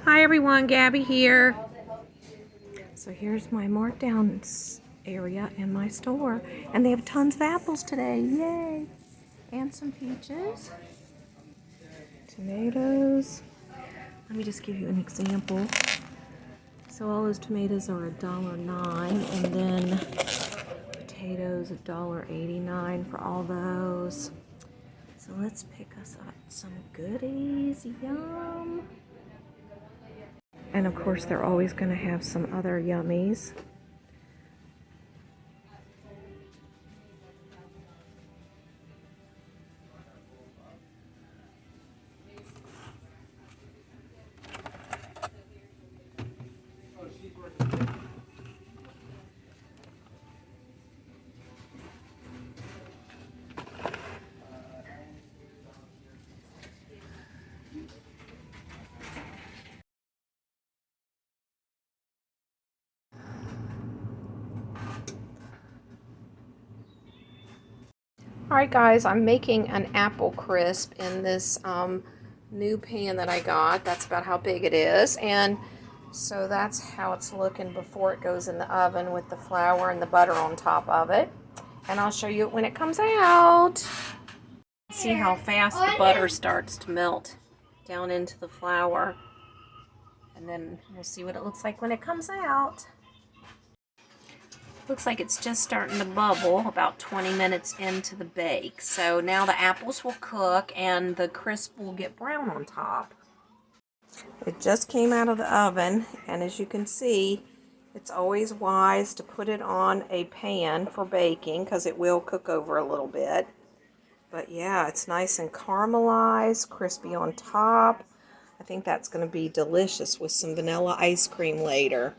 Hi everyone, Gabby here. So here's my markdown area in my store, and they have tons of apples today, yay! And some peaches, tomatoes. Let me just give you an example. So all those tomatoes are $1.09, and then potatoes $1.89 for all those. So let's pick us up some goodies, yum! And of course, they're always going to have some other yummies. Alright guys, I'm making an apple crisp in this new pan that I got. That's about how big it is. And so that's how it's looking before it goes in the oven with the flour and the butter on top of it. And I'll show you it when it comes out. See how fast the butter starts to melt down into the flour. And then we'll see what it looks like when it comes out. Looks like it's just starting to bubble about 20 minutes into the bake. So now the apples will cook and the crisp will get brown on top. It just came out of the oven, and as you can see, it's always wise to put it on a pan for baking because it will cook over a little bit. But yeah, it's nice and caramelized, crispy on top. I think that's going to be delicious with some vanilla ice cream later.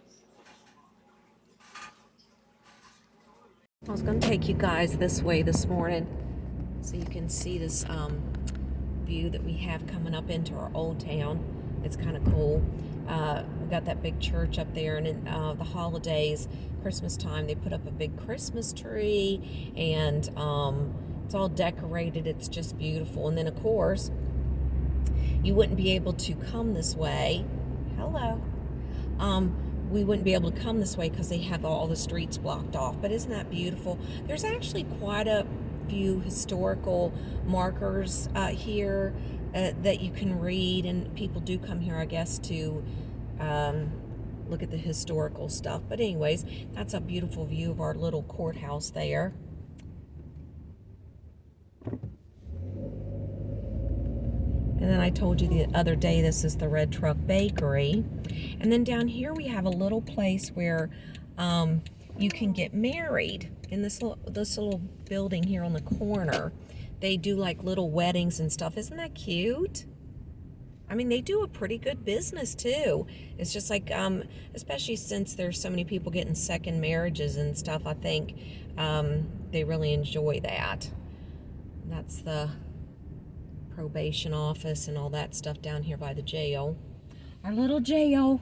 I was going to take you guys this way this morning so you can see this view that we have coming up into our old town. It's kind of cool. We've got that big church up there, and in the holidays, Christmas time, they put up a big Christmas tree, and it's all decorated. It's just beautiful. And then, of course, you wouldn't be able to come this way. Hello. We wouldn't be able to come this way because they have all the streets blocked off. But isn't that beautiful? There's actually quite a few historical markers here that you can read, and people do come here, I guess, to look at the historical stuff. But anyways, that's a beautiful view of our little courthouse there. And then I told you the other day, this is the Red Truck Bakery. And then down here we have a little place where you can get married in this little building here on the corner. They do like little weddings and stuff. Isn't that cute? I mean, they do a pretty good business too. It's just like, especially since there's so many people getting second marriages and stuff, I think they really enjoy that. That's the probation office and all that stuff down here by the jail. Our little jail.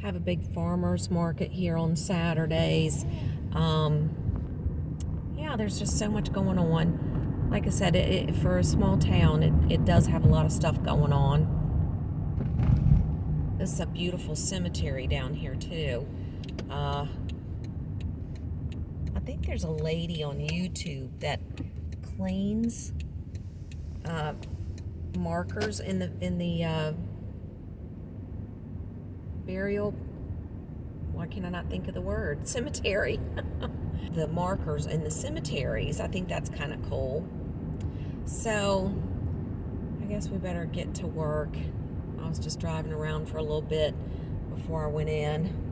Have a big farmer's market here on Saturdays. Yeah, there's just so much going on. Like I said, for a small town, it does have a lot of stuff going on. This is a beautiful cemetery down here too. I think there's a lady on YouTube that cleans markers in the burial. Why can I not think of the word? Cemetery. The markers in the cemeteries. I think that's kind of cool. So I guess we better get to work. I was just driving around for a little bit before I went in.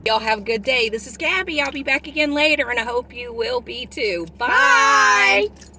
Y'all have a good day. This is Gabby. I'll be back again later, and I hope you will be too. Bye. Bye.